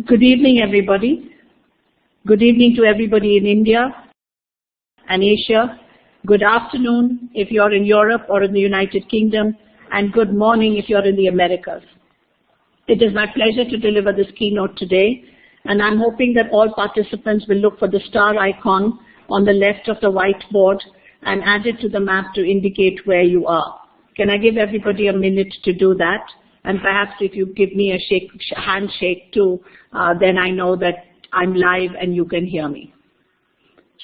Good evening, everybody. Good evening to everybody in India and Asia. Good afternoon if you're in Europe or in the United Kingdom, and good morning if you're in the Americas. It is my pleasure to deliver this keynote today, and I'm hoping that all participants will look for the star icon on the left of the whiteboard and add it to the map to indicate where you are. Can I give everybody a minute to do that? And perhaps if you give me a handshake too, then I know that I'm live and you can hear me.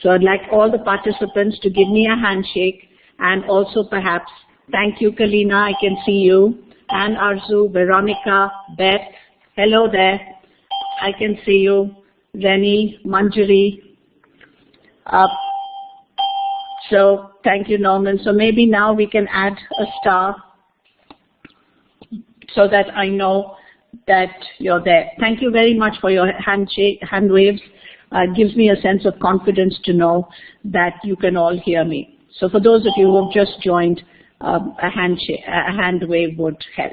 So I'd like all the participants to give me a handshake, and also perhaps, thank you Kalina, I can see you, and Arzu, Veronica, Beth, hello there, I can see you, Rennie, Manjari. So thank you, Norman. So maybe now we can add a star so that I know that you're there. Thank you very much for your hand waves. It gives me a sense of confidence to know that you can all hear me. So for those of you who have just joined, a hand wave would help.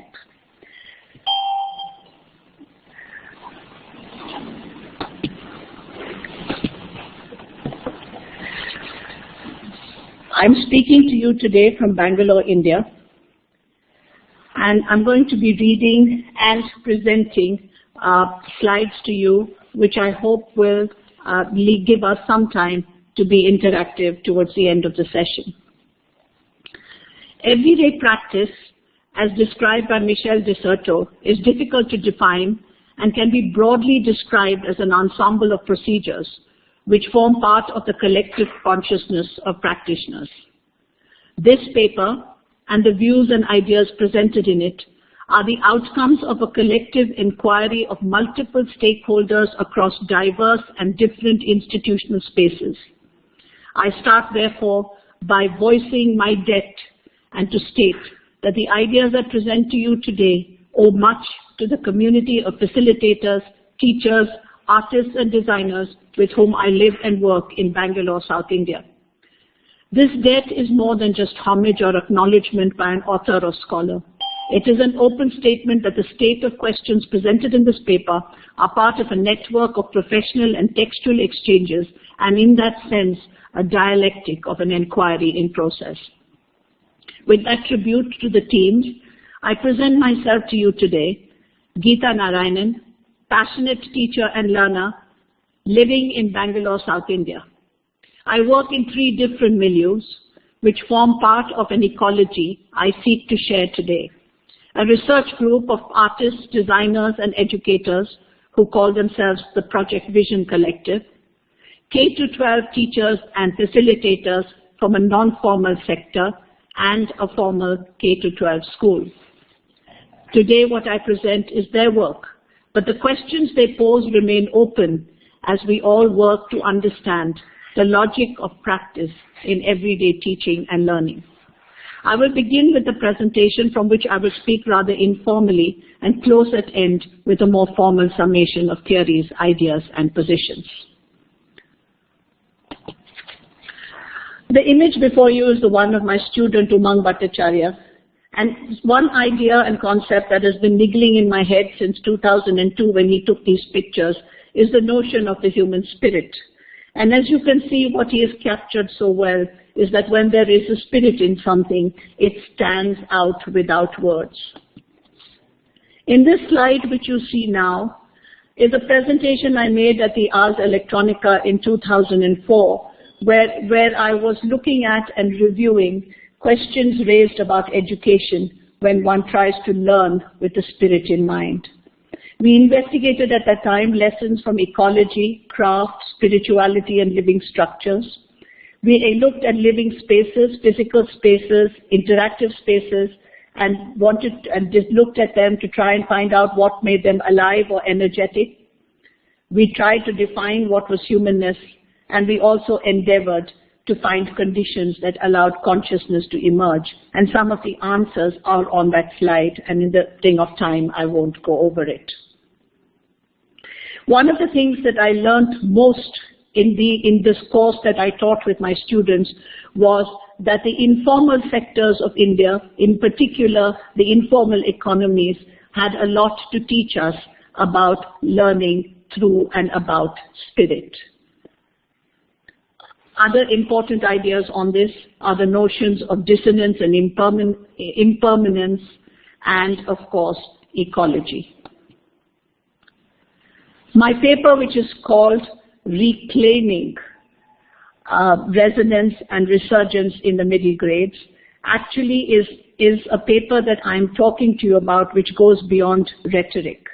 I'm speaking to you today from Bangalore, India. And I'm going to be reading and presenting slides to you, which I hope will give us some time to be interactive towards the end of the session. Everyday practice, as described by Michel de Certeau, is difficult to define and can be broadly described as an ensemble of procedures which form part of the collective consciousness of practitioners. This paper and the views and ideas presented in it are the outcomes of a collective inquiry of multiple stakeholders across diverse and different institutional spaces. I start, therefore, by voicing my debt and to state that the ideas I present to you today owe much to the community of facilitators, teachers, artists and designers with whom I live and work in Bangalore, South India. This debt is more than just homage or acknowledgement by an author or scholar. It is an open statement that the state of questions presented in this paper are part of a network of professional and textual exchanges, and in that sense, a dialectic of an inquiry in process. With that tribute to the teams, I present myself to you today, Geetha Narayanan, passionate teacher and learner, living in Bangalore, South India. I work in 3 different milieus, which form part of an ecology I seek to share today. A research group of artists, designers, and educators who call themselves the Project Vision Collective, K-12 teachers and facilitators from a non-formal sector and a formal K-12 school. Today, what I present is their work, but the questions they pose remain open as we all work to understand the logic of practice in everyday teaching and learning. I will begin with the presentation, from which I will speak rather informally and close at end with a more formal summation of theories, ideas, and positions. The image before you is the one of my student Umang Bhattacharya, and one idea and concept that has been niggling in my head since 2002 when he took these pictures is the notion of the human spirit. And as you can see, what he has captured so well is that when there is a spirit in something, it stands out without words. In this slide, which you see now, is a presentation I made at the Ars Electronica in 2004, where I was looking at and reviewing questions raised about education when one tries to learn with the spirit in mind. We investigated at that time lessons from ecology, craft, spirituality, and living structures. We looked at living spaces, physical spaces, interactive spaces, and looked at them to try and find out what made them alive or energetic. We tried to define what was humanness, and we also endeavored to find conditions that allowed consciousness to emerge. And some of the answers are on that slide, and in the thing of time, I won't go over it. One of the things that I learned most in this course that I taught with my students was that the informal sectors of India, in particular the informal economies, had a lot to teach us about learning through and about spirit. Other important ideas on this are the notions of dissonance and impermanence, and of course, ecology. My paper, which is called Reclaiming Resonance and Resurgence in the Middle Grades, actually is a paper that I'm talking to you about which goes beyond rhetoric.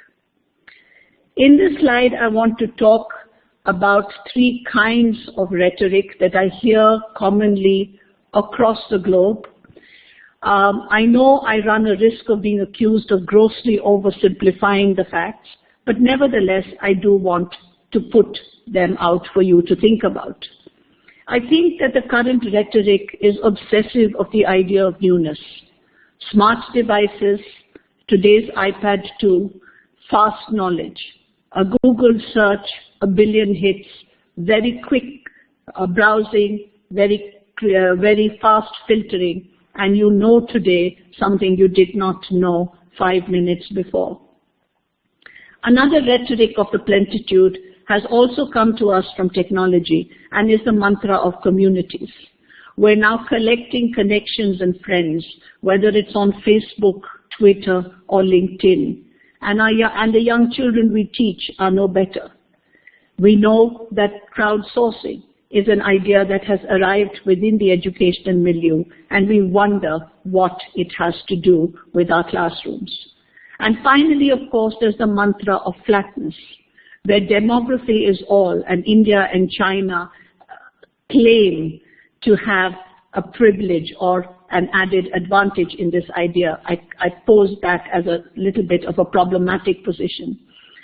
In this slide, I want to talk about three kinds of rhetoric that I hear commonly across the globe. I know I run a risk of being accused of grossly oversimplifying the facts, but nevertheless, I do want to put them out for you to think about. I think that the current rhetoric is obsessive of the idea of newness. Smart devices, today's iPad 2, fast knowledge, a Google search, 1 billion hits, very quick browsing, very fast filtering, and you know today something you did not know 5 minutes before. Another rhetoric of the plenitude has also come to us from technology and is the mantra of communities. We're now collecting connections and friends, whether it's on Facebook, Twitter, or LinkedIn. And the young children we teach are no better. We know that crowdsourcing is an idea that has arrived within the educational milieu, and we wonder what it has to do with our classrooms. And finally, of course, there's the mantra of flatness, where demography is all, and India and China claim to have a privilege or an added advantage in this idea. I pose that as a little bit of a problematic position.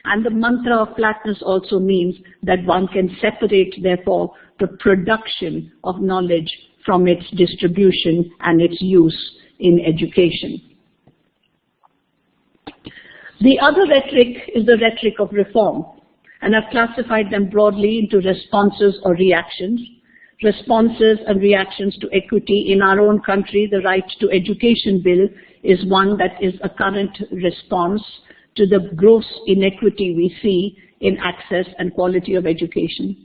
And the mantra of flatness also means that one can separate, therefore, the production of knowledge from its distribution and its use in education. The other rhetoric is the rhetoric of reform, and I've classified them broadly into responses or reactions. Responses and reactions to equity in our own country. The Right to Education Bill is one that is a current response to the gross inequity we see in access and quality of education.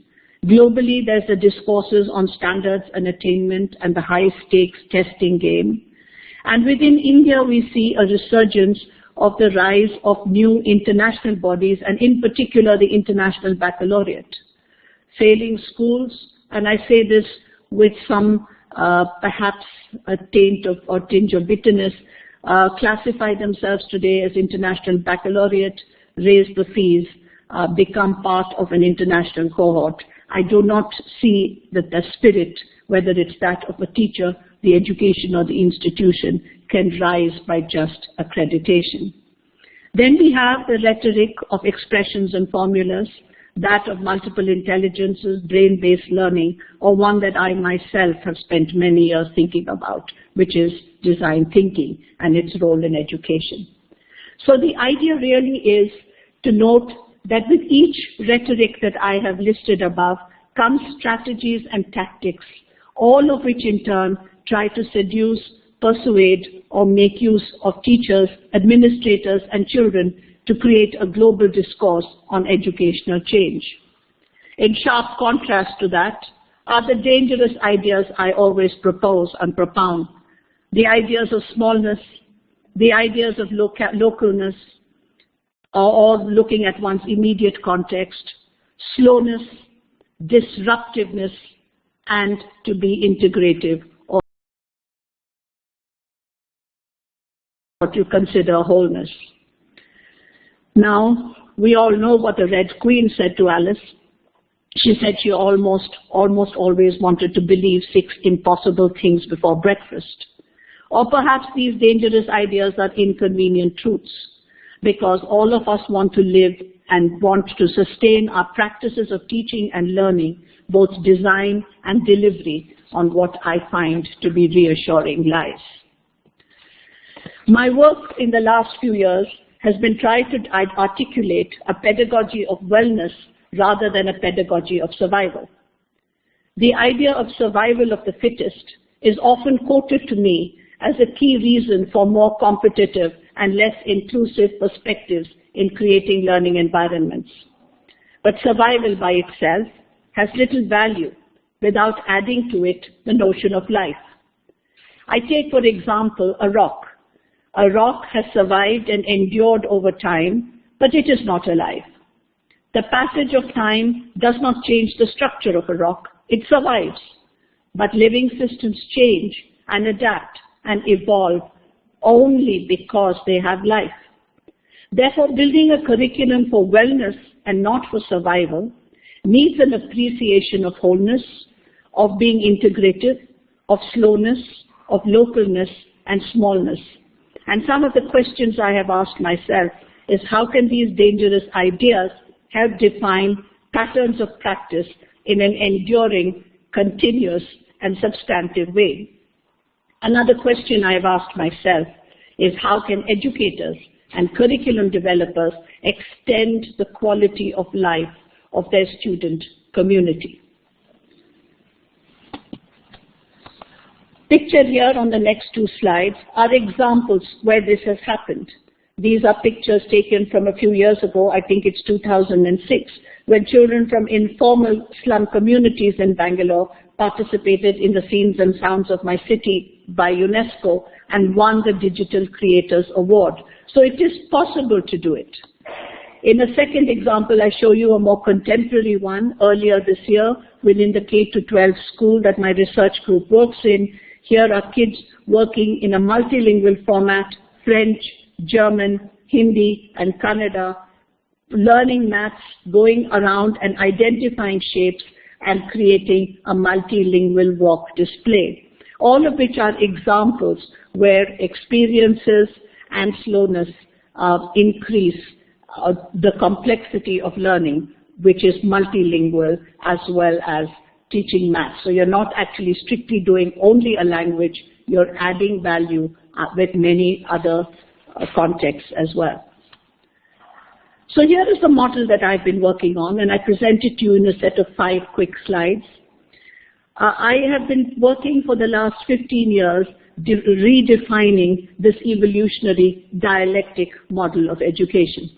Globally, there's the discourses on standards and attainment and the high-stakes testing game. And within India, we see a resurgence of the rise of new international bodies, and in particular, the International Baccalaureate. Failing schools, and I say this with some perhaps a tinge of bitterness, classify themselves today as International Baccalaureate, raise the fees, become part of an international cohort. I do not see that the spirit, whether it's that of a teacher, the education, or the institution, can rise by just accreditation. Then we have the rhetoric of expressions and formulas, that of multiple intelligences, brain-based learning, or one that I myself have spent many years thinking about, which is design thinking and its role in education. So the idea really is to note that with each rhetoric that I have listed above comes strategies and tactics, all of which in turn try to seduce, persuade, or make use of teachers, administrators, and children to create a global discourse on educational change. In sharp contrast to that are the dangerous ideas I always propose and propound, the ideas of smallness, the ideas of localness, or looking at one's immediate context, slowness, disruptiveness, and to be integrative, or to consider wholeness. Now, we all know what the Red Queen said to Alice. She said she almost always wanted to believe 6 impossible things before breakfast. Or perhaps these dangerous ideas are inconvenient truths, because all of us want to live and want to sustain our practices of teaching and learning, both design and delivery, on what I find to be reassuring lies. My work in the last few years has been trying to articulate a pedagogy of wellness rather than a pedagogy of survival. The idea of survival of the fittest is often quoted to me as a key reason for more competitive and less inclusive perspectives in creating learning environments. but survival by itself has little value without adding to it the notion of life. I take, for example, a rock. A rock has survived and endured over time, but it is not alive. The passage of time does not change the structure of a rock. It survives. But living systems change and adapt and evolve only because they have life. Therefore, building a curriculum for wellness and not for survival needs an appreciation of wholeness, of being integrative, of slowness, of localness and smallness. And some of the questions I have asked myself is how can these dangerous ideas help define patterns of practice in an enduring, continuous and substantive way? Another question I have asked myself is how can educators and curriculum developers extend the quality of life of their student community? Pictured here on the next two slides are examples where this has happened. These are pictures taken from a few years ago, I think it's 2006, when children from informal slum communities in Bangalore participated in the Scenes and Sounds of My City by UNESCO and won the Digital Creators Award. So it is possible to do it. In a second example, I show you a more contemporary one earlier this year within the K-12 school that my research group works in. Here are kids working in a multilingual format, French, German, Hindi, and Kannada, learning maths, going around and identifying shapes and creating a multilingual walk display. All of which are examples where experiences and slowness increase the complexity of learning, which is multilingual as well as teaching maths. So you're not actually strictly doing only a language, you're adding value with many other contexts as well. So here is the model that I've been working on, and I present it to you in a set of 5 quick slides. I have been working for the last 15 years redefining this evolutionary dialectic model of education.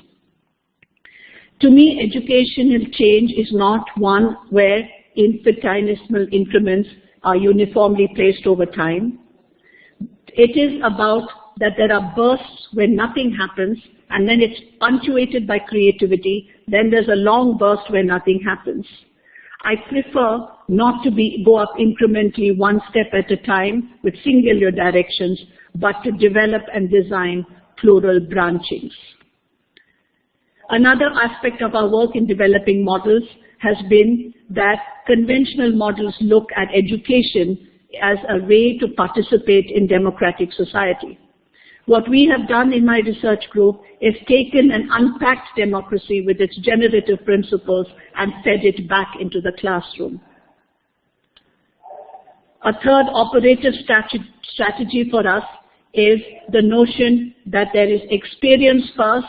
To me, educational change is not one where infinitesimal increments are uniformly placed over time. It is about that there are bursts where nothing happens, and then it's punctuated by creativity. Then there's a long burst where nothing happens. I prefer not to go up incrementally one step at a time with singular directions, but to develop and design plural branchings. Another aspect of our work in developing models has been that conventional models look at education as a way to participate in democratic society. What we have done in my research group is taken and unpacked democracy with its generative principles and fed it back into the classroom. A third operative strategy for us is the notion that there is experience first,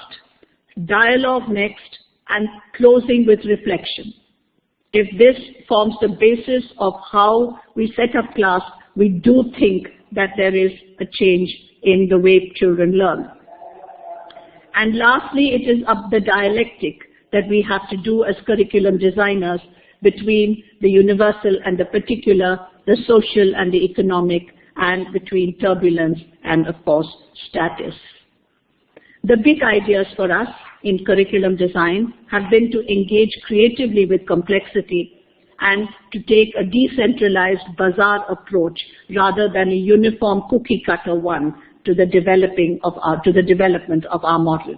dialogue next, and closing with reflection. If this forms the basis of how we set up class, we do think that there is a change in the way children learn. And lastly, it is the dialectic that we have to do as curriculum designers between the universal and the particular, the social and the economic, and between turbulence and, of course, status. The big ideas for us in curriculum design have been to engage creatively with complexity and to take a decentralized bazaar approach rather than a uniform cookie cutter one to the development of our model.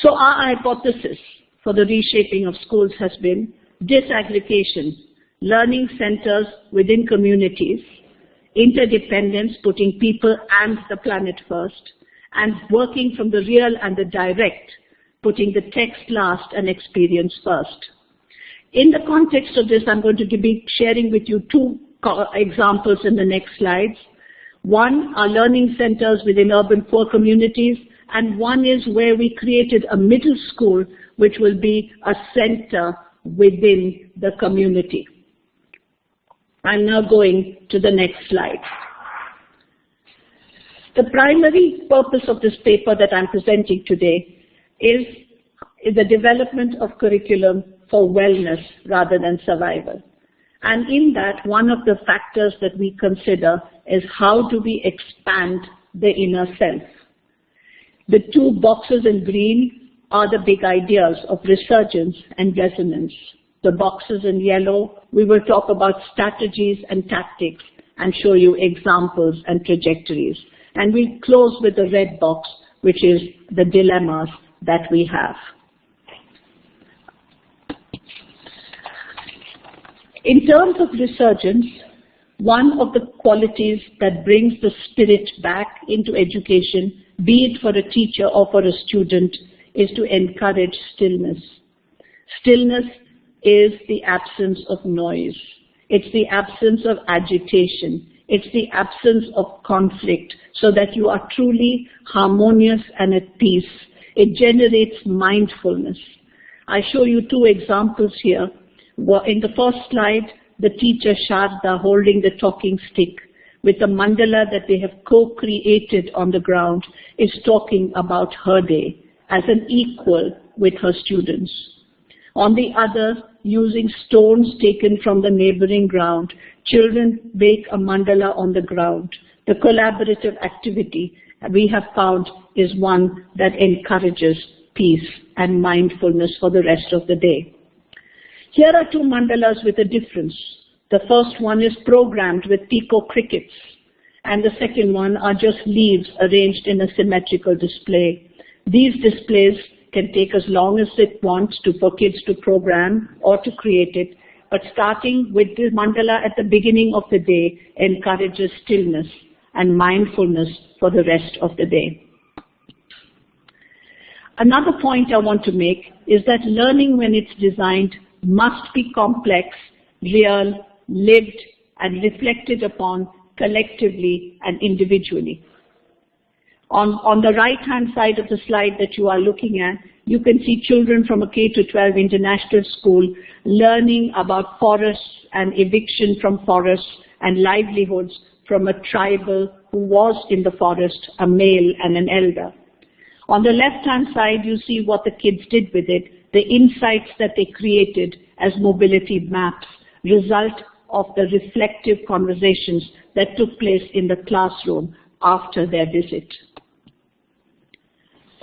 So our hypothesis for the reshaping of schools has been disaggregation, learning centers within communities, interdependence, putting people and the planet first, and working from the real and the direct, putting the text last and experience first. In the context of this, I'm going to be sharing with you 2 examples in the next slides. One are learning centers within urban poor communities, and one is where we created a middle school which will be a center within the community. I'm now going to the next slide. The primary purpose of this paper that I'm presenting today is is the development of curriculum for wellness rather than survival. And in that, one of the factors that we consider is how do we expand the inner self. The two boxes in green are the big ideas of resurgence and resonance. The boxes in yellow, we will talk about strategies and tactics and show you examples and trajectories. And we'll close with the red box, which is the dilemmas that we have. In terms of resurgence, one of the qualities that brings the spirit back into education, be it for a teacher or for a student, is to encourage stillness. Stillness is the absence of noise. It's the absence of agitation. It's the absence of conflict, so that you are truly harmonious and at peace. It generates mindfulness. I show you two examples here. In the first slide, the teacher Sharda holding the talking stick with the mandala that they have co-created on the ground is talking about her day as an equal with her students. On the other, using stones taken from the neighboring ground, children bake a mandala on the ground. The collaborative activity we have found is one that encourages peace and mindfulness for the rest of the day. Here are two mandalas with a difference. The first one is programmed with peacock crickets, and the second one are just leaves arranged in a symmetrical display. These displays can take as long as it wants for kids to program or to create it, but starting with the mandala at the beginning of the day encourages stillness and mindfulness for the rest of the day. Another point I want to make is that learning, when it's designed, must be complex, real, lived, and reflected upon collectively and individually. On the right-hand side of the slide that you are looking at, you can see children from a K-12 international school learning about forests and eviction from forests and livelihoods from a tribal who was in the forest, a male and an elder. On the left-hand side, you see what the kids did with it, the insights that they created as mobility maps, result of the reflective conversations that took place in the classroom after their visit.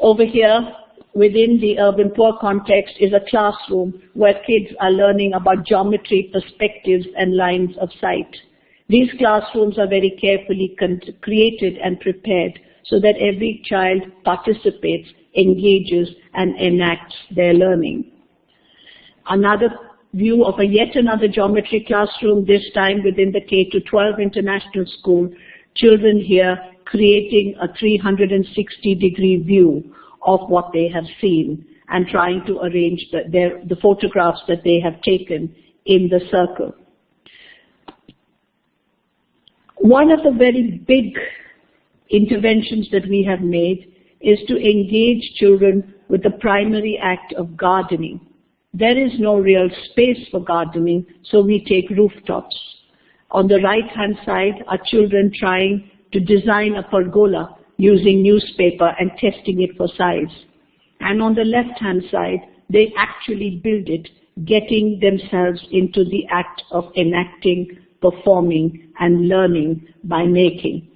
Over here, within the urban poor context, is a classroom where kids are learning about geometry, perspectives, and lines of sight. These classrooms are very carefully created and prepared so that every child participates, engages, and enacts their learning. Another view of yet another geometry classroom, this time within the K-12 international school, children here creating a 360-degree view of what they have seen and trying to arrange the photographs that they have taken in the circle. One of the very big interventions that we have made is to engage children with the primary act of gardening. There is no real space for gardening, so we take rooftops. On the right-hand side are children trying to design a pergola using newspaper and testing it for size. And on the left-hand side, they actually build it, getting themselves into the act of enacting, performing, and learning by making.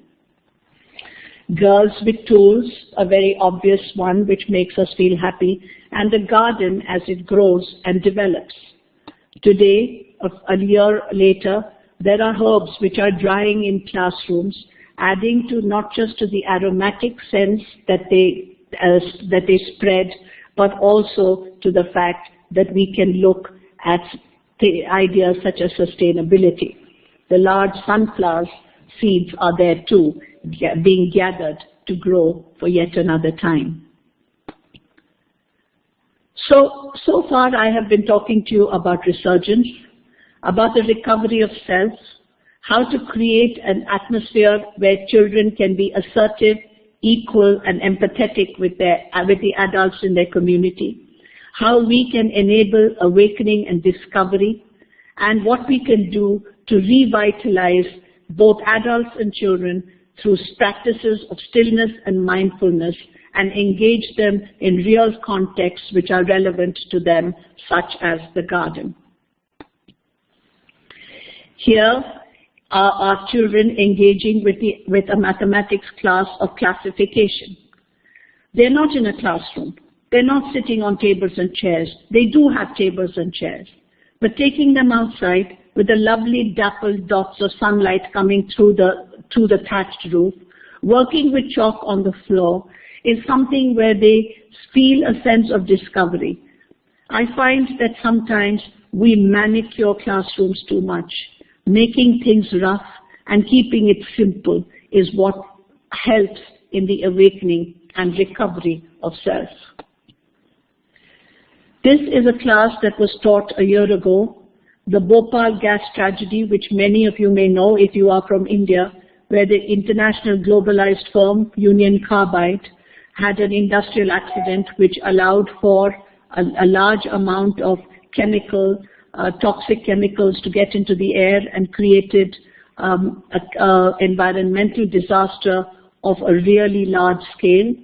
Girls with tools, a very obvious one which makes us feel happy, and the garden as it grows and develops. Today, a year later, there are herbs which are drying in classrooms, adding to not just to the aromatic sense that they spread, but also to the fact that we can look at the ideas such as sustainability. The large sunflower seeds are there too, being gathered to grow for yet another time. So far I have been talking to you about resurgence, about the recovery of self, how to create an atmosphere where children can be assertive, equal, and empathetic with the adults in their community, how we can enable awakening and discovery, and what we can do to revitalize both adults and children through practices of stillness and mindfulness, and engage them in real contexts which are relevant to them, such as the garden. Here are our children engaging with a mathematics class of classification. They're not in a classroom. They're not sitting on tables and chairs. They do have tables and chairs. But taking them outside with the lovely dappled dots of sunlight coming through the thatched roof, working with chalk on the floor, is something where they feel a sense of discovery. I find that sometimes we manicure classrooms too much. Making things rough and keeping it simple is what helps in the awakening and recovery of self. This is a class that was taught a year ago, the Bhopal gas tragedy, which many of you may know if you are from India, where the international globalized firm Union Carbide had an industrial accident which allowed for a large amount of toxic chemicals to get into the air and created an environmental disaster of a really large scale.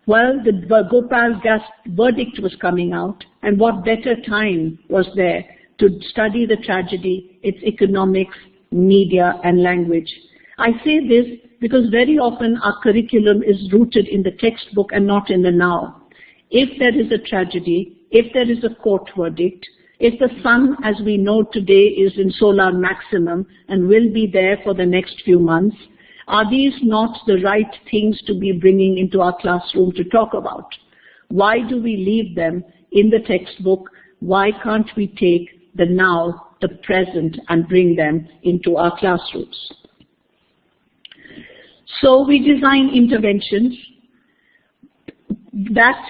Well, the Bhopal gas verdict was coming out, and what better time was there to study the tragedy, its economics, media, and language. I say this because very often our curriculum is rooted in the textbook and not in the now. If there is a tragedy, if there is a court verdict, if the sun, as we know today, is in solar maximum and will be there for the next few months, are these not the right things to be bringing into our classroom to talk about? Why do we leave them in the textbook? Why can't we take the now, the present, and bring them into our classrooms? So we design interventions that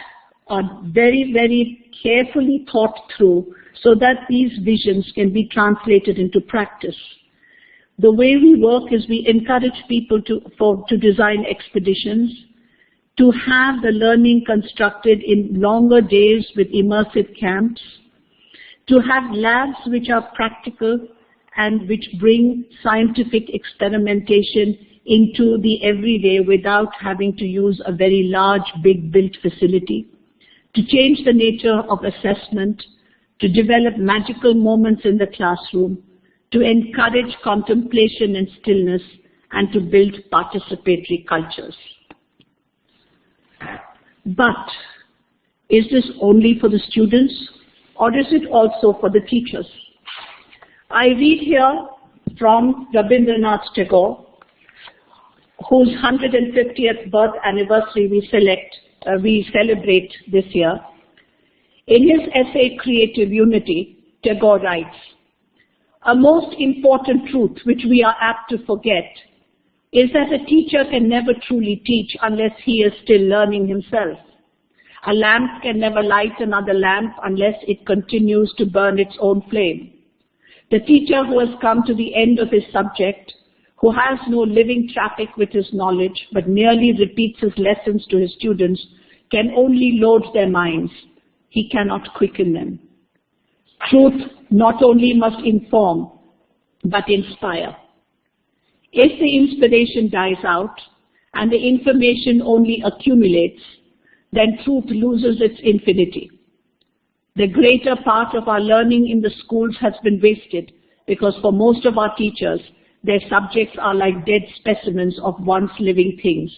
are very, very carefully thought through so that these visions can be translated into practice. The way we work is we encourage people to design expeditions, to have the learning constructed in longer days with immersive camps, to have labs which are practical and which bring scientific experimentation into the everyday without having to use a very large, big built facility, to change the nature of assessment, to develop magical moments in the classroom, to encourage contemplation and stillness, and to build participatory cultures. But is this only for the students, or is it also for the teachers? I read here from Rabindranath Tagore, whose 150th birth anniversary we celebrate this year. In his essay, Creative Unity, Tagore writes, "A most important truth which we are apt to forget is that a teacher can never truly teach unless he is still learning himself. A lamp can never light another lamp unless it continues to burn its own flame. The teacher who has come to the end of his subject, who has no living traffic with his knowledge but merely repeats his lessons to his students, can only load their minds. He cannot quicken them. Truth not only must inform, but inspire. If the inspiration dies out and the information only accumulates, then truth loses its infinity. The greater part of our learning in the schools has been wasted because for most of our teachers, their subjects are like dead specimens of once living things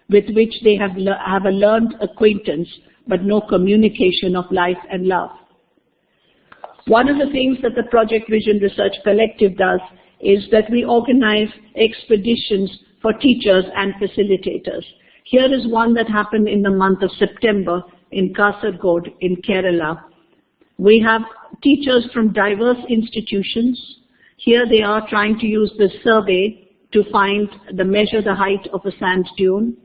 with which they have a learned acquaintance but no communication of life and love. One of the things that the Project Vision Research Collective does is that we organize expeditions for teachers and facilitators. Here is one that happened in the month of September in Kasaragod in Kerala. We have teachers from diverse institutions. Here they are trying to use the survey to measure the height of a sand dune.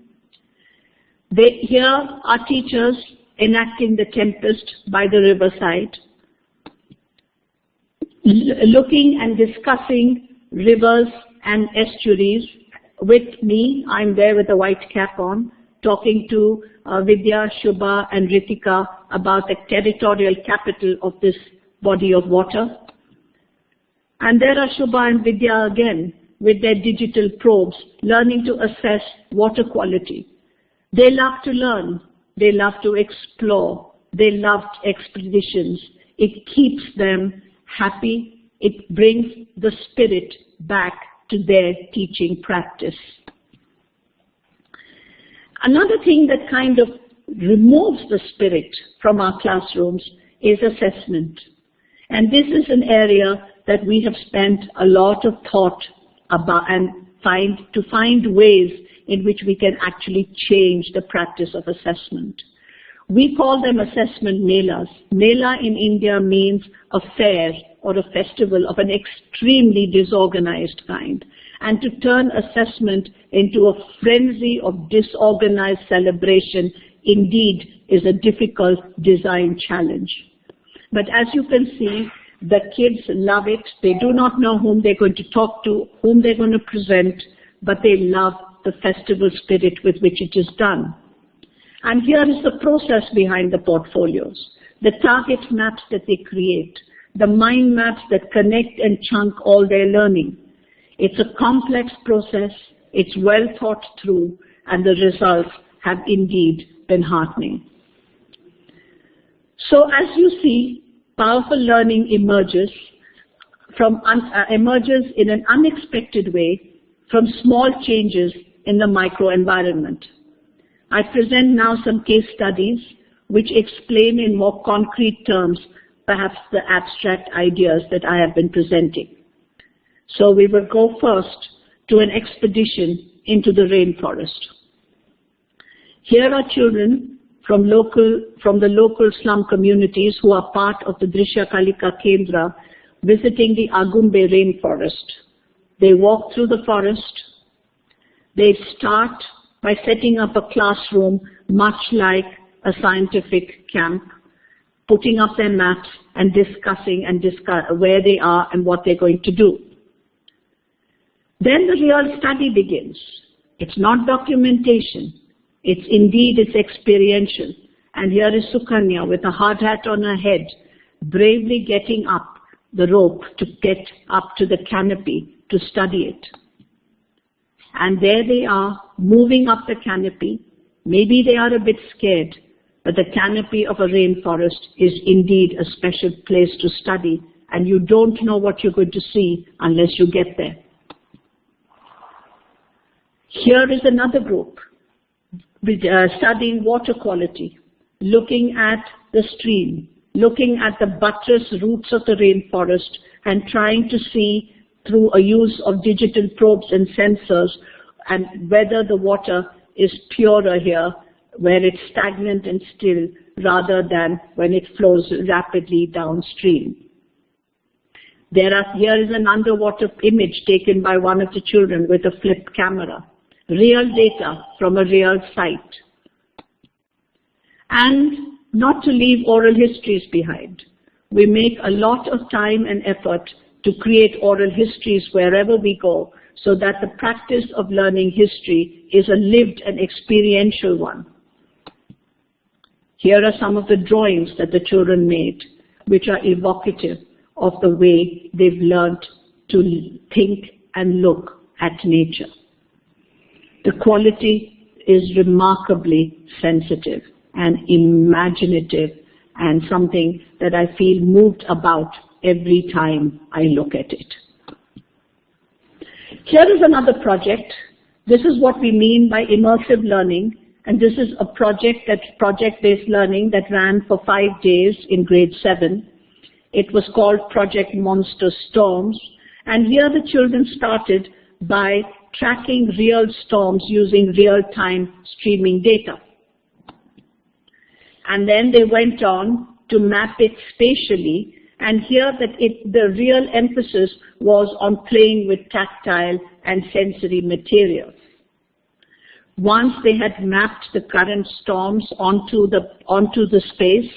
Here are teachers enacting the Tempest by the riverside, looking and discussing rivers and estuaries. With me, I'm there with a white cap on, talking to Vidya, Shubha, and Ritika about the territorial capital of this body of water. And there are Shubha and Vidya again with their digital probes, learning to assess water quality. They love to learn. They love to explore. They love expeditions. It keeps them happy. It brings the spirit back to their teaching practice. Another thing that kind of removes the spirit from our classrooms is assessment. And this is an area that we have spent a lot of thought about and to find ways in which we can actually change the practice of assessment. We call them assessment melas. Mela in India means a fair or a festival of an extremely disorganized kind. And to turn assessment into a frenzy of disorganized celebration indeed is a difficult design challenge. But as you can see, the kids love it. They do not know whom they're going to talk to, whom they're going to present, but they love the festival spirit with which it is done. And here is the process behind the portfolios, the target maps that they create, the mind maps that connect and chunk all their learning. It's a complex process, it's well thought through, and the results have indeed been heartening. So as you see, powerful learning emerges in an unexpected way from small changes in the microenvironment. I present now some case studies which explain in more concrete terms perhaps the abstract ideas that I have been presenting. So we will go first to an expedition into the rainforest. Here are children from the local slum communities who are part of the Drishya Kalika Kendra visiting the Agumbe rainforest. They walk through the forest. They start by setting up a classroom much like a scientific camp, putting up their maps and discussing where they are and what they're going to do. Then the real study begins. It's not documentation. It's experiential. And here is Sukanya with a hard hat on her head, bravely getting up the rope to get up to the canopy to study it. And there they are, moving up the canopy. Maybe they are a bit scared, but the canopy of a rainforest is indeed a special place to study, and you don't know what you're going to see unless you get there. Here is another group studying water quality, looking at the stream, looking at the buttress roots of the rainforest and trying to see through a use of digital probes and sensors and whether the water is purer here, where it's stagnant and still, rather than when it flows rapidly downstream. Here is an underwater image taken by one of the children with a flip camera. Real data from a real site. And not to leave oral histories behind. We make a lot of time and effort to create oral histories wherever we go, so that the practice of learning history is a lived and experiential one. Here are some of the drawings that the children made, which are evocative of the way they've learned to think and look at nature. The quality is remarkably sensitive and imaginative and something that I feel moved about every time I look at it. Here is another project. This is what we mean by immersive learning, and this is a project-based learning that ran for 5 days in grade 7. It was called Project Monster Storms, and here the children started by tracking real storms using real-time streaming data. And then they went on to map it spatially, and here the real emphasis was on playing with tactile and sensory materials. Once they had mapped the current storms onto the space,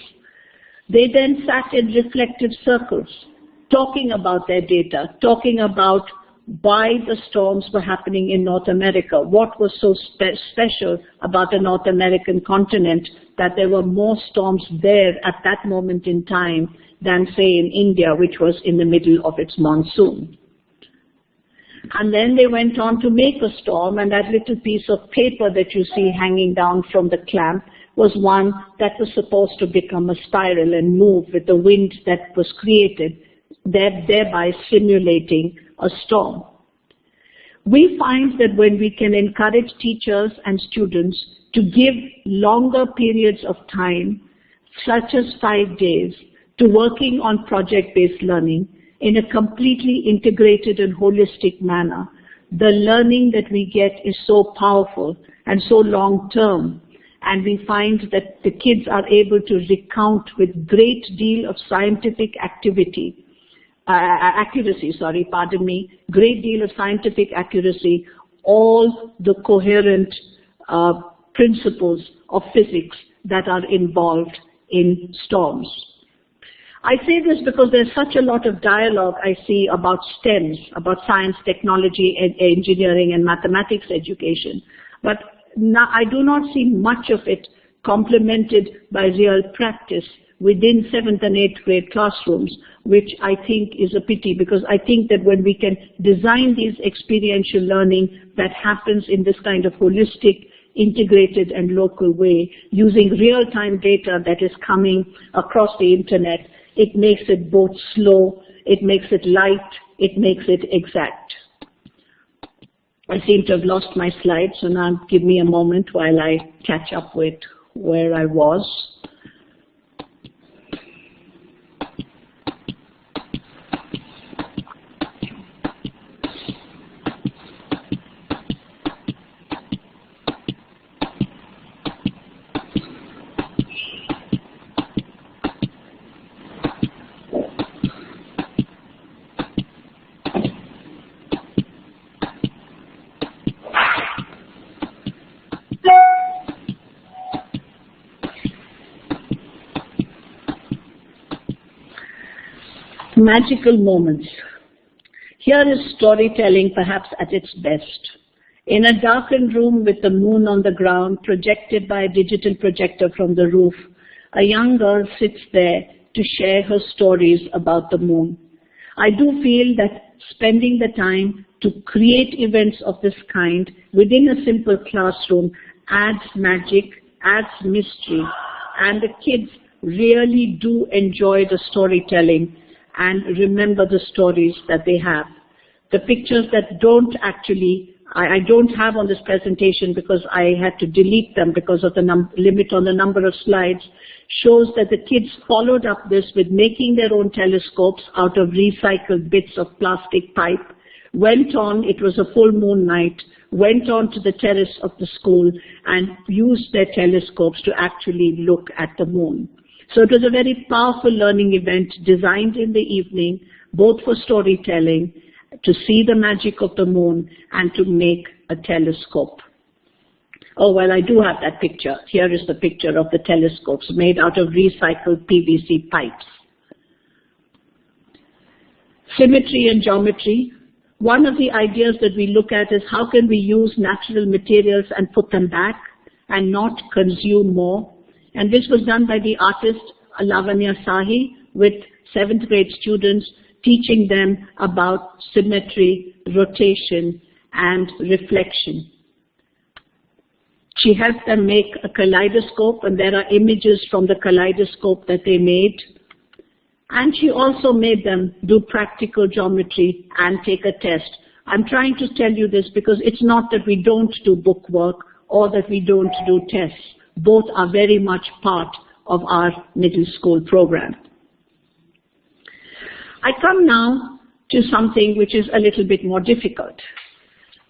they then sat in reflective circles, talking about their data, talking about why the storms were happening in North America, what was so special about the North American continent that there were more storms there at that moment in time than, say, in India, which was in the middle of its monsoon. And then they went on to make a storm, and that little piece of paper that you see hanging down from the clamp was one that was supposed to become a spiral and move with the wind that was created, thereby simulating a storm. We find that when we can encourage teachers and students to give longer periods of time, such as 5 days, to working on project-based learning in a completely integrated and holistic manner, the learning that we get is so powerful and so long-term. And we find that the kids are able to recount with great deal of scientific accuracy, great deal of scientific accuracy, all the coherent principles of physics that are involved in storms. I say this because there's such a lot of dialogue I see about STEMs, about science, technology, engineering, and mathematics education. But I do not see much of it complemented by real practice within 7th and 8th grade classrooms, which I think is a pity, because I think that when we can design these experiential learning that happens in this kind of holistic, integrated and local way, using real-time data that is coming across the internet, it makes it both slow, it makes it light, it makes it exact. I seem to have lost my slide, so now give me a moment while I catch up with where I was. Magical moments. Here is storytelling perhaps at its best. In a darkened room with the moon on the ground, projected by a digital projector from the roof, a young girl sits there to share her stories about the moon. I do feel that spending the time to create events of this kind within a simple classroom adds magic, adds mystery, and the kids really do enjoy the storytelling and remember the stories that they have. The pictures that I don't have on this presentation because I had to delete them because of the limit on the number of slides, shows that the kids followed up this with making their own telescopes out of recycled bits of plastic pipe, it was a full moon night, went on to the terrace of the school and used their telescopes to actually look at the moon. So it was a very powerful learning event designed in the evening, both for storytelling, to see the magic of the moon, and to make a telescope. Oh, well, I do have that picture. Here is the picture of the telescopes made out of recycled PVC pipes. Symmetry and geometry. One of the ideas that we look at is how can we use natural materials and put them back and not consume more. And this was done by the artist Lavanya Sahi with 7th grade students, teaching them about symmetry, rotation, and reflection. She helped them make a kaleidoscope, and there are images from the kaleidoscope that they made. And she also made them do practical geometry and take a test. I'm trying to tell you this because it's not that we don't do book work or that we don't do tests. Both are very much part of our middle school program. I come now to something which is a little bit more difficult.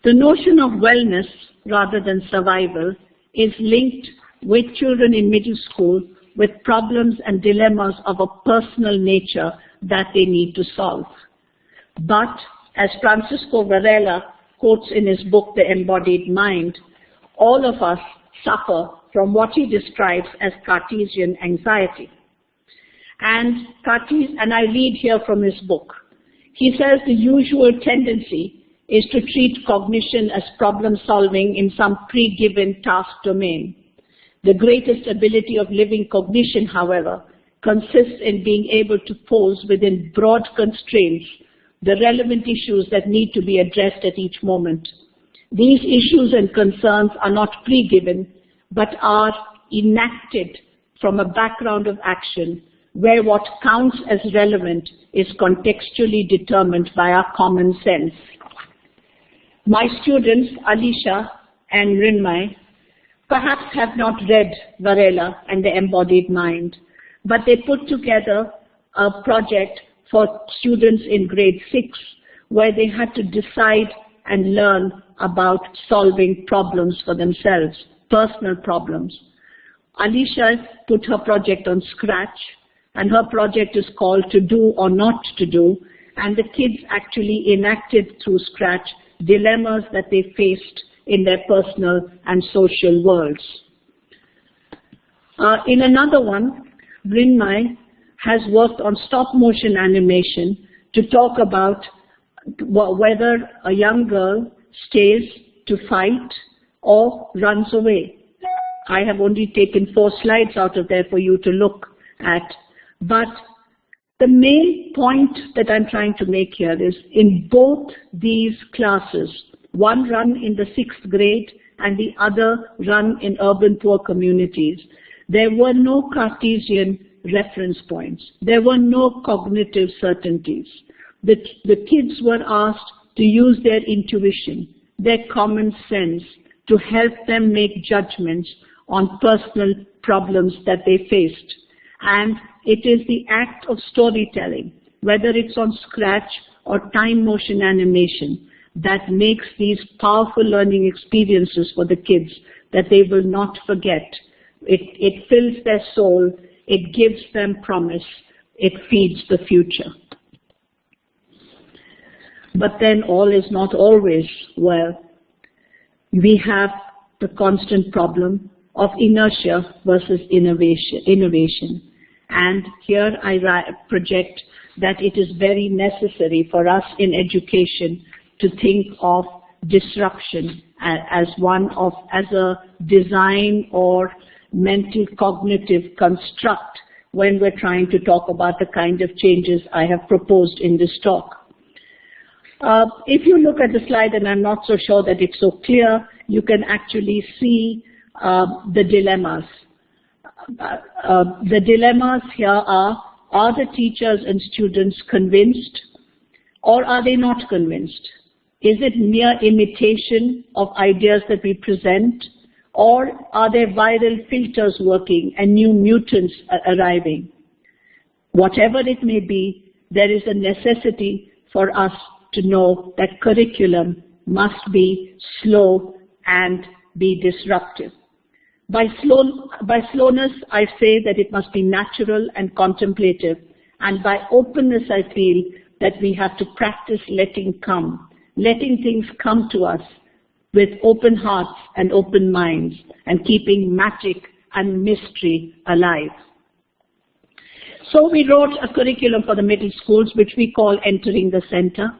The notion of wellness rather than survival is linked with children in middle school with problems and dilemmas of a personal nature that they need to solve. But as Francisco Varela quotes in his book, The Embodied Mind, all of us suffer from what he describes as Cartesian anxiety. And I read here from his book. He says the usual tendency is to treat cognition as problem solving in some pre-given task domain. The greatest ability of living cognition, however, consists in being able to pose within broad constraints the relevant issues that need to be addressed at each moment. These issues and concerns are not pre-given, but are enacted from a background of action where what counts as relevant is contextually determined by our common sense. My students, Alisha and Rinmay, perhaps have not read Varela and the Embodied Mind, but they put together a project for students in grade 6 where they had to decide and learn about solving problems for themselves, personal problems. Alisha put her project on Scratch, and her project is called To Do or Not to Do, and the kids actually enacted through Scratch dilemmas that they faced in their personal and social worlds. In another one, Rinmay has worked on stop-motion animation to talk about whether a young girl stays to fight or runs away. I have only taken 4 slides out of there for you to look at, but the main point that I'm trying to make here is in both these classes, one run in the 6th grade and the other run in urban poor communities, there were no Cartesian reference points. There were no cognitive certainties. The kids were asked to use their intuition, their common sense, to help them make judgments on personal problems that they faced. And it is the act of storytelling, whether it's on Scratch or time motion animation, that makes these powerful learning experiences for the kids that they will not forget. It fills their soul, it gives them promise, it feeds the future. But then all is not always well. We have the constant problem of inertia versus innovation. And here I project that it is very necessary for us in education to think of disruption as a design or mental cognitive construct when we're trying to talk about the kind of changes I have proposed in this talk. If you look at the slide, and I'm not so sure that it's so clear, you can actually see the dilemmas. The dilemmas here are the teachers and students convinced, or are they not convinced? Is it mere imitation of ideas that we present, or are there viral filters working and new mutants arriving? Whatever it may be, there is a necessity for us to know that curriculum must be slow and be disruptive. By slowness, I say that it must be natural and contemplative, and by openness, I feel that we have to practice letting things come to us with open hearts and open minds, and keeping magic and mystery alive. So we wrote a curriculum for the middle schools, which we call Entering the Center.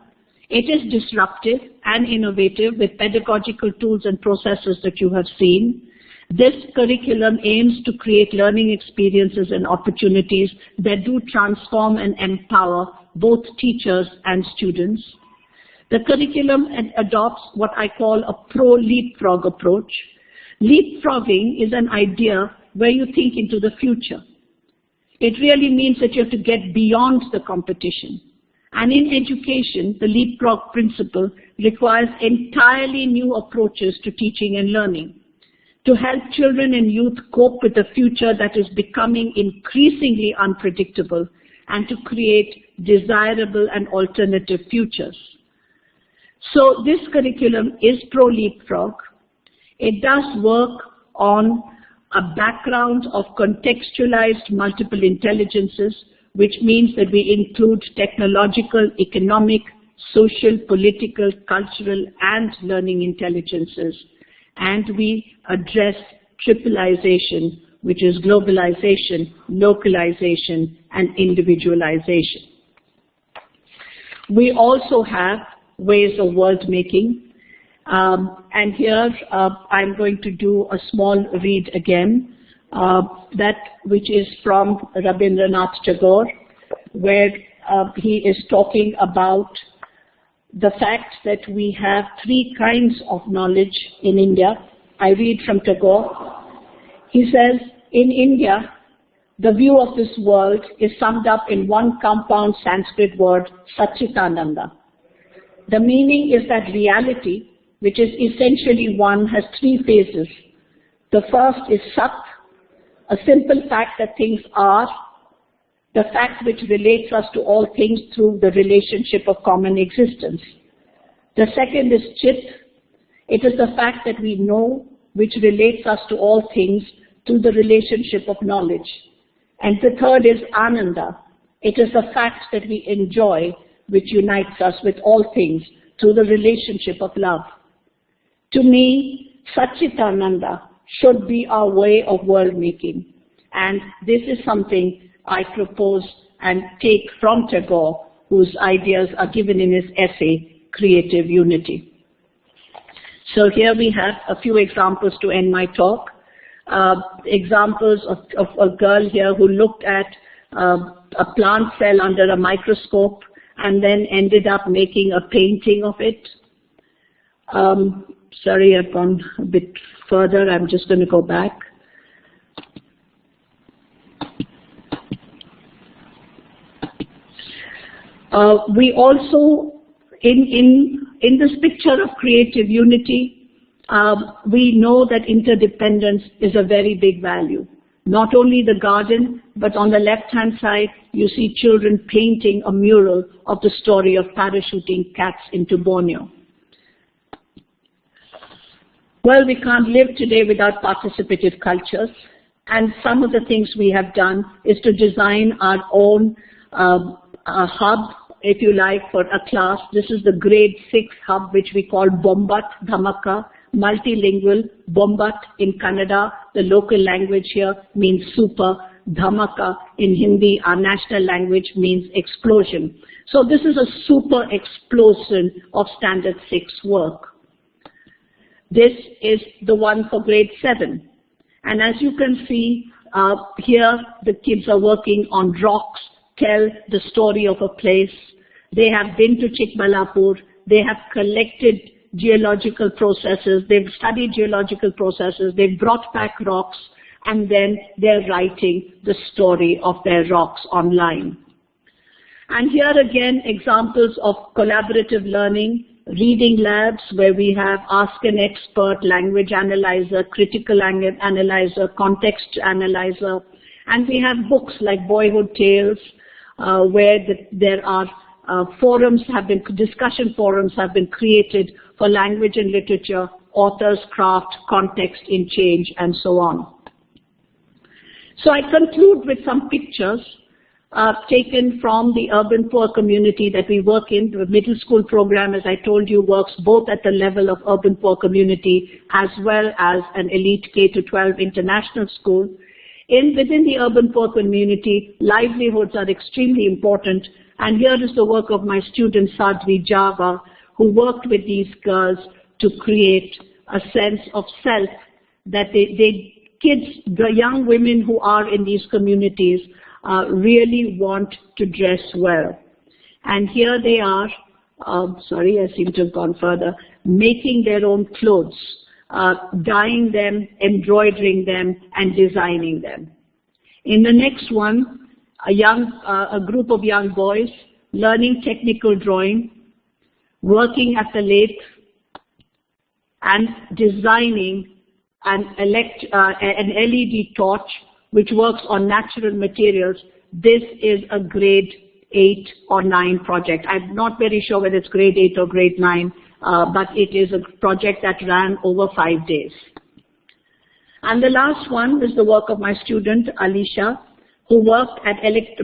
It is disruptive and innovative with pedagogical tools and processes that you have seen. This curriculum aims to create learning experiences and opportunities that do transform and empower both teachers and students. The curriculum adopts what I call a pro-leapfrog approach. Leapfrogging is an idea where you think into the future. It really means that you have to get beyond the competition. And in education, the leapfrog principle requires entirely new approaches to teaching and learning, to help children and youth cope with a future that is becoming increasingly unpredictable, and to create desirable and alternative futures. So this curriculum is pro-leapfrog. It does work on a background of contextualized multiple intelligences, which means that we include technological, economic, social, political, cultural, and learning intelligences. And we address tripleization, which is globalization, localization, and individualization. We also have ways of world making. And here I'm going to do a small read again, which is from Rabindranath Tagore, where he is talking about the fact that we have three kinds of knowledge in India. I read from Tagore. He says, in India, the view of this world is summed up in one compound Sanskrit word, Satchitananda. The meaning is that reality, which is essentially one, has three phases. The first is Sat, a simple fact that things are, the fact which relates us to all things through the relationship of common existence. The second is Chit. It is the fact that we know, which relates us to all things through the relationship of knowledge. And the third is Ananda. It is the fact that we enjoy, which unites us with all things through the relationship of love. To me, Satchitananda should be our way of world making. And this is something I propose and take from Tagore, whose ideas are given in his essay, Creative Unity. So here we have a few examples to end my talk. Examples of a girl here who looked at a plant cell under a microscope and then ended up making a painting of it. Sorry, I've gone a bit further. I'm just going to go back. We also, in this picture of creative unity, we know that interdependence is a very big value. Not only the garden, but on the left-hand side, you see children painting a mural of the story of parachuting cats into Borneo. Well, we can't live today without participative cultures, and some of the things we have done is to design our own hub, if you like, for a class. This is the grade 6 hub, which we call Bombat Dhamaka, multilingual. Bombat in Kannada, the local language here, means super. Dhamaka in Hindi, our national language, means explosion. So this is a super explosion of standard 6 work. This is the one for grade 7. And as you can see, here the kids are working on rocks, tell the story of a place. They have been to Chikbalapur. They have collected geological processes. They've studied geological processes. They've brought back rocks, and then they're writing the story of their rocks online. And here again, examples of collaborative learning, reading labs where we have Ask an Expert, Language Analyzer, Critical Analyzer, Context Analyzer, and we have books like Boyhood Tales, where there are discussion forums have been created for language and literature, authors, craft, context in change, and so on. So I conclude with some pictures taken from the urban poor community that we work in. The middle school program, as I told you, works both at the level of urban poor community as well as an elite K-12 international school. Within the urban poor community, livelihoods are extremely important, and here is the work of my student Sadhvi Java, who worked with these girls to create a sense of self that the young women who are in these communities really want to dress well. And here they are, sorry, I seem to have gone further, making their own clothes, dyeing them, embroidering them, and designing them. In the next one, a group of young boys learning technical drawing, working at the lathe, and designing an LED torch which works on natural materials. This is a grade 8 or 9 project. I'm not very sure whether it's grade 8 or grade 9, but it is a project that ran over 5 days. And the last one is the work of my student, Alisha, who worked at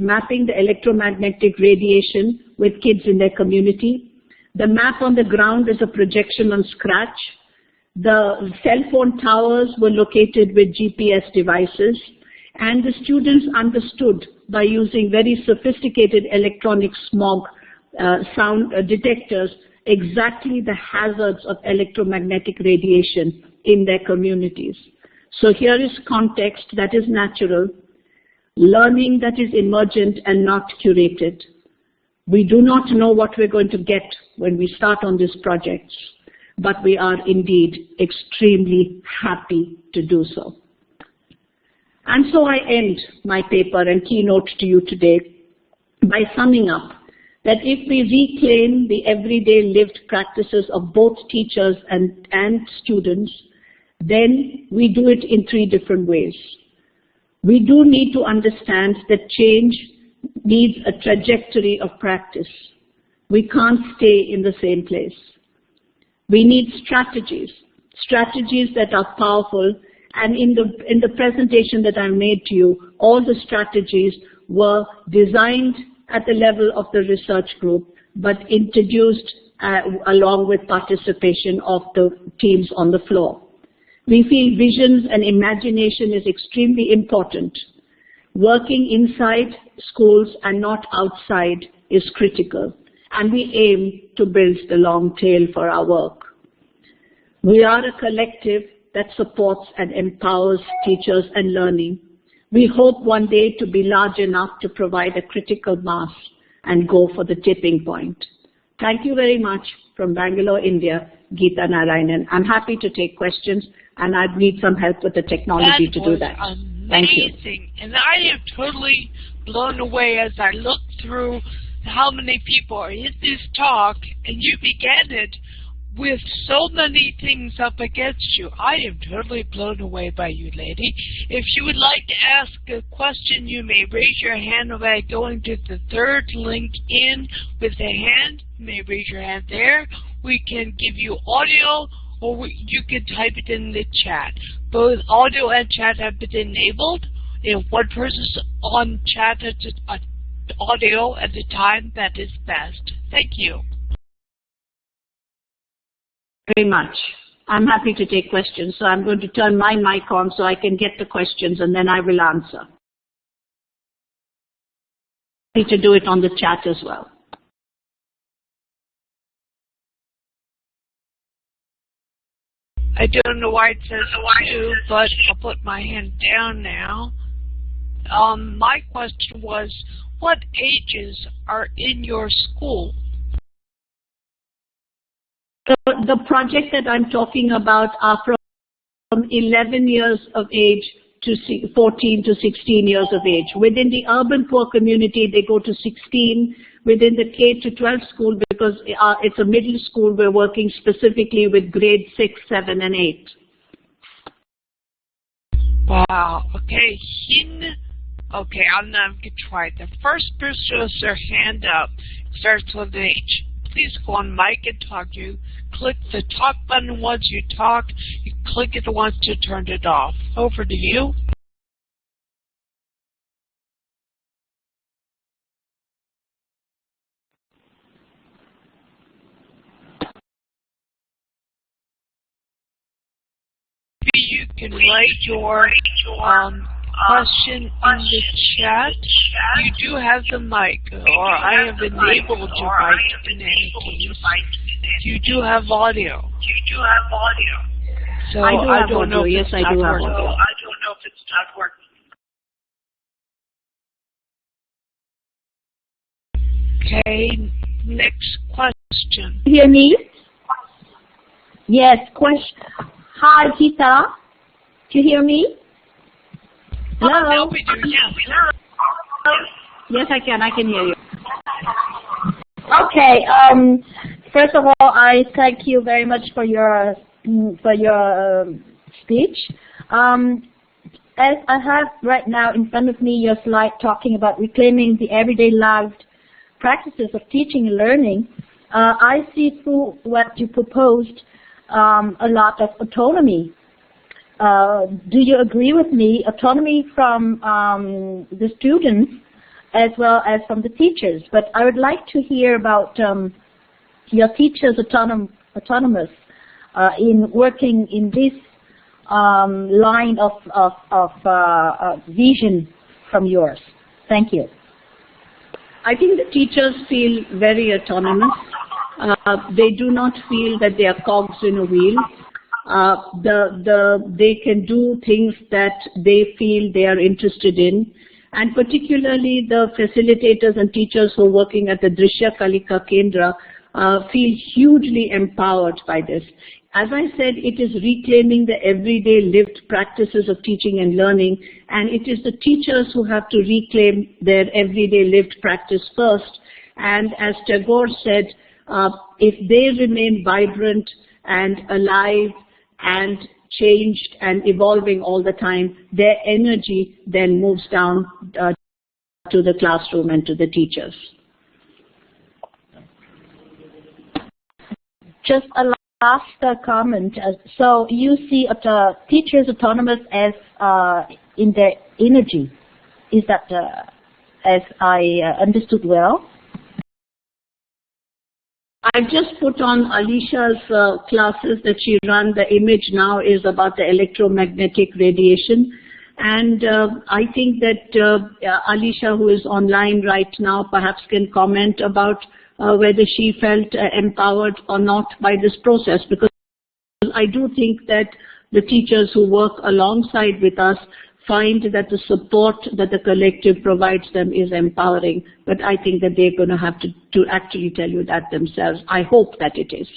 mapping the electromagnetic radiation with kids in their community. The map on the ground is a projection on Scratch. The cell phone towers were located with GPS devices, and the students understood by using very sophisticated electronic smog sound detectors exactly the hazards of electromagnetic radiation in their communities. So here is context that is natural, learning that is emergent and not curated, We do not know what we're going to get when we start on these projects, but we are indeed extremely happy to do so. And so I end my paper and keynote to you today by summing up that if we reclaim the everyday lived practices of both teachers and students, then we do it in 3 different ways. We do need to understand that change needs a trajectory of practice. We can't stay in the same place. We need strategies that are powerful, and in the presentation that I made to you, all the strategies were designed at the level of the research group, but introduced along with participation of the teams on the floor. We feel visions and imagination is extremely important. Working inside schools and not outside is critical, and we aim to build the long tail for our work. We are a collective that supports and empowers teachers and learning. We hope one day to be large enough to provide a critical mass and go for the tipping point. Thank you very much. From Bangalore, India, Geetha Narayanan. I'm happy to take questions, and I'd need some help with the technology to do that. Thank you. Amazing. And I am totally blown away as I look through how many people are in this talk, and you began it with so many things up against you. I am totally blown away by you, lady. If you would like to ask a question, you may raise your hand by going to the 3rd link in with the hand. You may raise your hand there. We can give you audio, or you can type it in the chat. Both audio and chat have been enabled. If one person's on chat at audio at the time, that is best. Thank you. Very much. I'm happy to take questions, so I'm going to turn my mic on so I can get the questions, and then I will answer. Happy to do it on the chat as well. I don't know why it says 2, but I'll put my hand down now. My question was, what ages are in your school? The project that I'm talking about are from 11 years of age to 14 to 16 years of age. Within the urban poor community, they go to 16. Within the K-12 school, because it's a middle school, we're working specifically with grade 6, 7, and 8. Wow. Okay. Okay, I'm going to try it. The first person with their hand up starts with an H. Please go on mic and talk. You click the talk button once you talk. You click it once you turn it off. Over to you. Maybe you can write your question in the chat. You do have the mic, or I have enabled to write in any case. You do have audio. So I don't know if it's not working. Okay, next question. Hear me? Yes, question. Hi, Geetha. Do you hear me? Hello? Yes, I can hear you. Okay. First of all, I thank you very much for your speech. As I have right now in front of me your slide talking about reclaiming the everyday lived practices of teaching and learning, I see through what you proposed a lot of autonomy. Do you agree with me? Autonomy from the students as well as from the teachers. But I would like to hear about your teachers' autonomous in working in this line of vision from yours. Thank you. I think the teachers feel very autonomous. They do not feel that they are cogs in a wheel. They can do things that they feel they are interested in. and particularly the facilitators and teachers who are working at the Drishya Kalika Kendra feel hugely empowered by this. As I said, it is reclaiming the everyday lived practices of teaching and learning, and it is the teachers who have to reclaim their everyday lived practice first. And as Tagore said, if they remain vibrant and alive and changed and evolving all the time, their energy then moves down to the classroom and to the teachers. Just a last comment. So you see the teachers autonomous as in their energy. Is that as I understood well? I've just put on Alicia's classes that she ran. The image now is about the electromagnetic radiation. And I think that Alicia, who is online right now, perhaps can comment about whether she felt empowered or not by this process. Because I do think that the teachers who work alongside with us find that the support that the collective provides them is empowering, but I think that they're going to have to actually tell you that themselves. I hope that it is.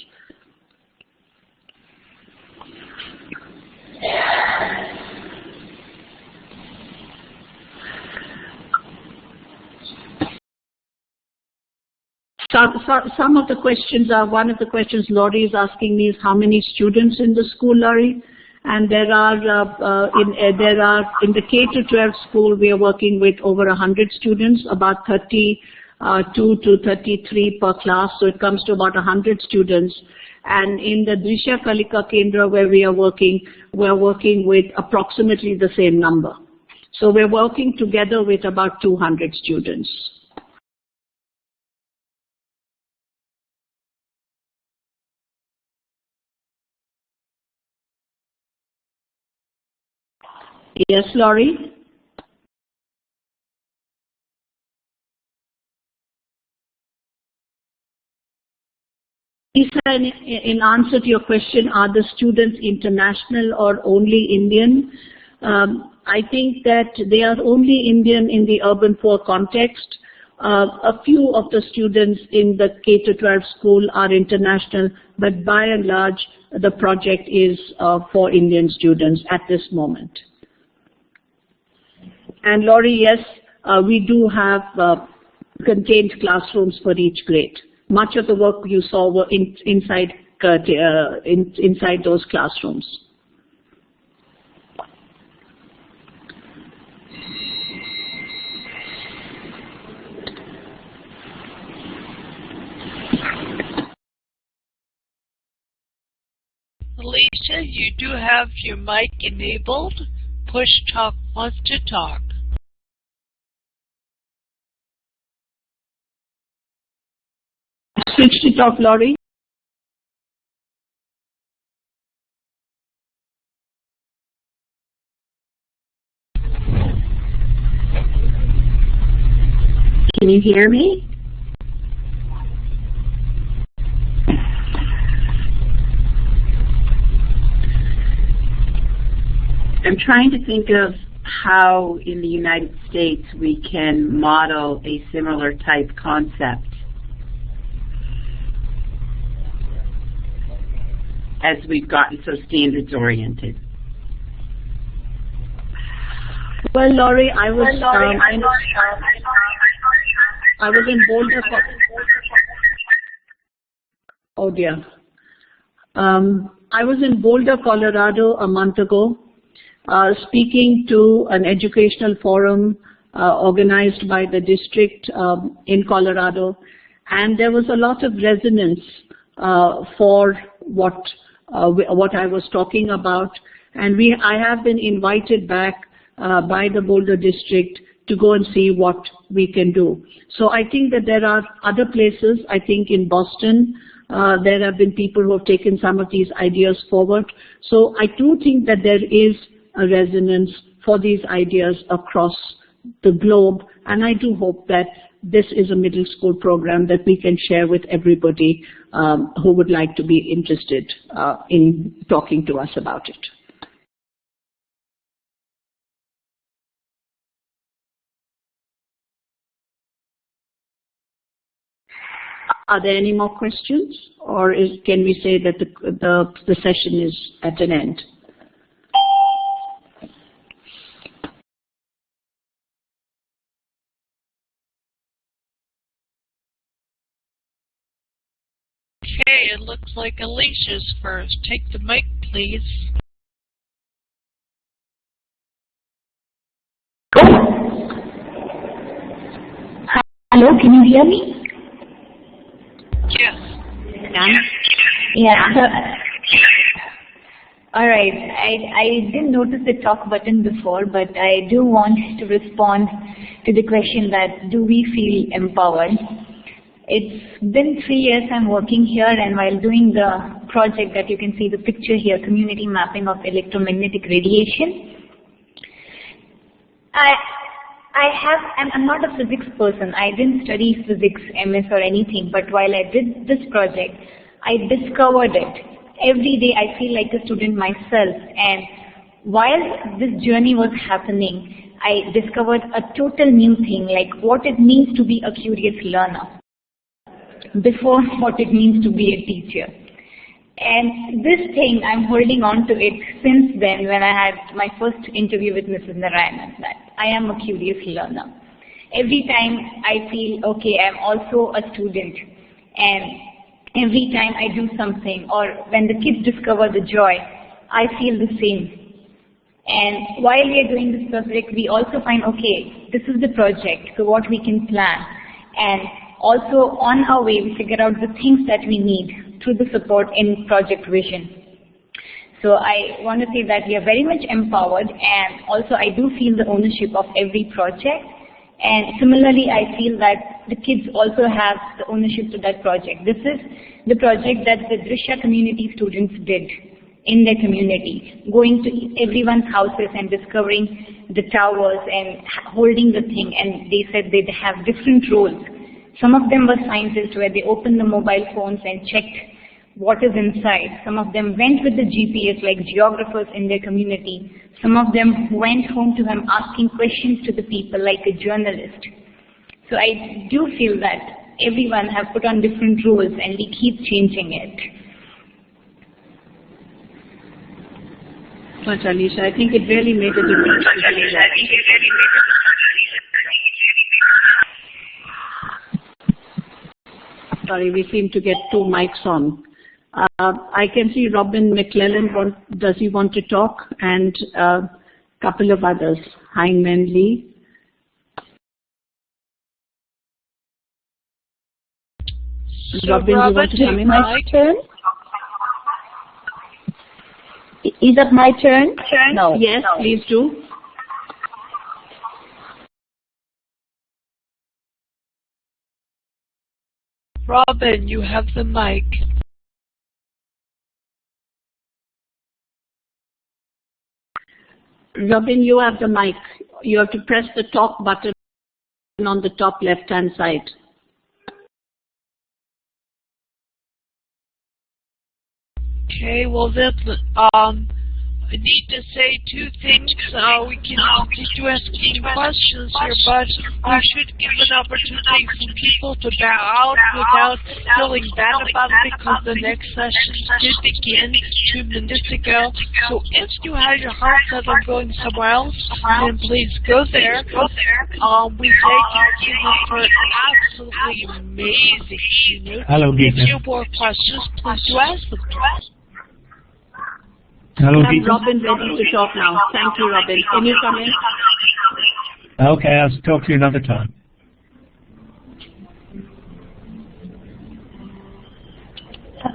Some of the questions are, one of the questions Laurie is asking me is how many students in the school, Laurie? And there are in the K-12 school, we are working with over 100 students, about 32 to 33 per class, so it comes to about 100 students. And in the Drishya Kalika Kendra, where we are working, we're working with approximately the same number. So we're working together with about 200 students. Yes, Laurie? Lisa, in answer to your question, are the students international or only Indian? I think that they are only Indian in the urban poor context. A few of the students in the K-12 school are international, but by and large, the project is for Indian students at this moment. And Laurie, yes, we do have contained classrooms for each grade. Much of the work you saw were inside those classrooms. Alicia, you do have your mic enabled. Push Talk wants to talk. Switch to talk, Laurie. Can you hear me? I'm trying to think of how in the United States we can model a similar type concept as we've gotten so standards oriented. Well, Laurie, I was in Boulder. Oh dear. I was in Boulder, Colorado a month ago, speaking to an educational forum organized by the district in Colorado, and there was a lot of resonance for what I was talking about, and I have been invited back by the Boulder district to go and see what we can do. So I think that there are other places. I think in Boston, there have been people who have taken some of these ideas forward. So I do think that there is a resonance for these ideas across the globe, and I do hope that this is a middle school program that we can share with everybody who would like to be interested in talking to us about it. Are there any more questions, or can we say that the session is at an end? Okay, it looks like Alicia's first. Take the mic, please. Hello, can you hear me? Yes. Yeah. All right. I didn't notice the talk button before, but I do want to respond to the question that do we feel empowered? It's been 3 years I'm working here, and while doing the project that you can see the picture here, community mapping of electromagnetic radiation, I'm not a physics person. I didn't study physics, MS or anything, but while I did this project, I discovered it. Every day I feel like a student myself, and while this journey was happening, I discovered a total new thing, like what it means to be a curious learner, before what it means to be a teacher. And this thing, I'm holding on to it since then when I had my first interview with Mrs. Narayanan, that I am a curious learner. Every time I feel, okay, I'm also a student, and every time I do something, or when the kids discover the joy, I feel the same. And while we are doing this project, we also find, okay, this is the project, so what we can plan. And also on our way, we figure out the things that we need through the support in Project Vision. So I want to say that we are very much empowered, and also I do feel the ownership of every project. And similarly, I feel that the kids also have the ownership to that project. This is the project that the Drisha community students did in their community, going to everyone's houses and discovering the towers and holding the thing. And they said they'd have different roles. Some of them were scientists where they opened the mobile phones and checked what is inside. Some of them went with the GPS like geographers in their community. Some of them went home to him asking questions to the people like a journalist. So I do feel that everyone have put on different roles and we keep changing it. Much, Alicia. I think it really made a difference. Sorry, we seem to get two mics on. I can see Robin McClellan, does he want to talk? And a couple of others, Hangman Lee. So Robin, you want to come in? My turn? Is that my turn? No. Yes, no. Please do. Robin, you have the mic. Robin, you have the mic. You have to press the talk button on the top left-hand side. Okay, well then, I need to say two things. We can continue asking questions here, but we should give an opportunity for people to bow out without feeling bad about it, because the next session did begin 2 minutes ago. So if you have your heart set on going somewhere else, then please go there. We thank you, Geetha, for an absolutely amazing keynote. Hello, Geetha. If you have more questions, please do ask them. Hello, I have Robin ready to talk now. Thank you, Robin. Can you come in? Okay, I'll talk to you another time.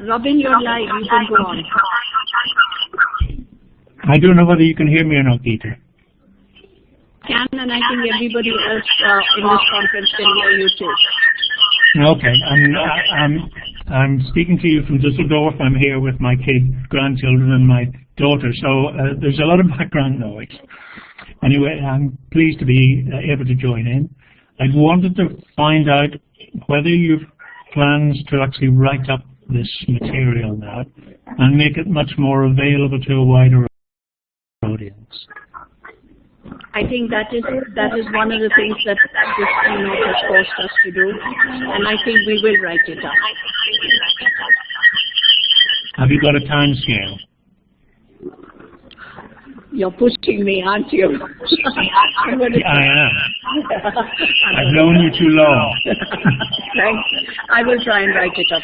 Robin, you're live. You can go on. I don't know whether you can hear me or not, Geetha. Can, and I think everybody else in this conference can hear you too. Okay, I'm speaking to you from Düsseldorf. I'm here with my grandchildren and my daughter, so there's a lot of background noise. Anyway, I'm pleased to be able to join in. I wanted to find out whether you've plans to actually write up this material now and make it much more available to a wider audience. I think that is one of the things that this keynote has forced us to do, and I think we will write it up. Have you got a time scale? You're pushing me, aren't you? Yeah, I am. I've known you too long. Thanks. I will try and write it up.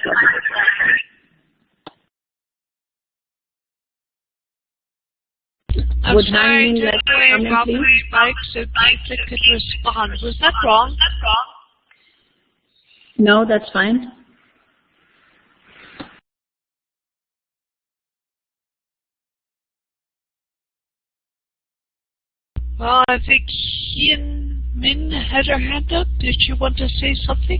I'm Would sorry Narayanan to like to play come in, about please? the bike so Geetha could respond. Was that wrong? No, that's fine. Well, I think Min had her hand up. Did you want to say something?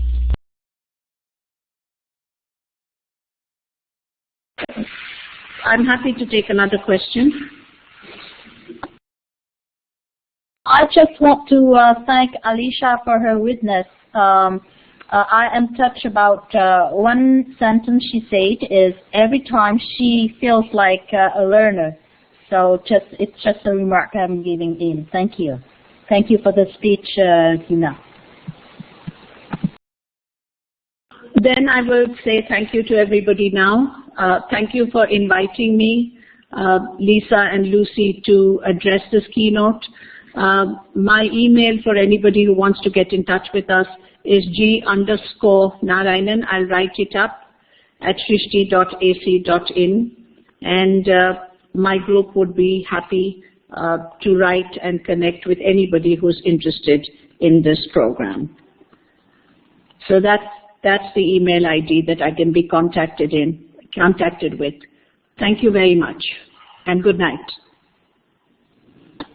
I'm happy to take another question. I just want to thank Alicia for her witness. I am touched about one sentence she said is every time she feels like a learner. So it's just a remark I'm giving in. Thank you. Thank you for the speech, Geetha. Then I will say thank you to everybody now. Thank you for inviting me, Lisa and Lucy, to address this keynote. My email for anybody who wants to get in touch with us is g_Narayanan. I'll write it up at shrishti.ac.in, and my group would be happy to write and connect with anybody who's interested in this program. So that's the email ID that I can be contacted with. Thank you very much, and good night.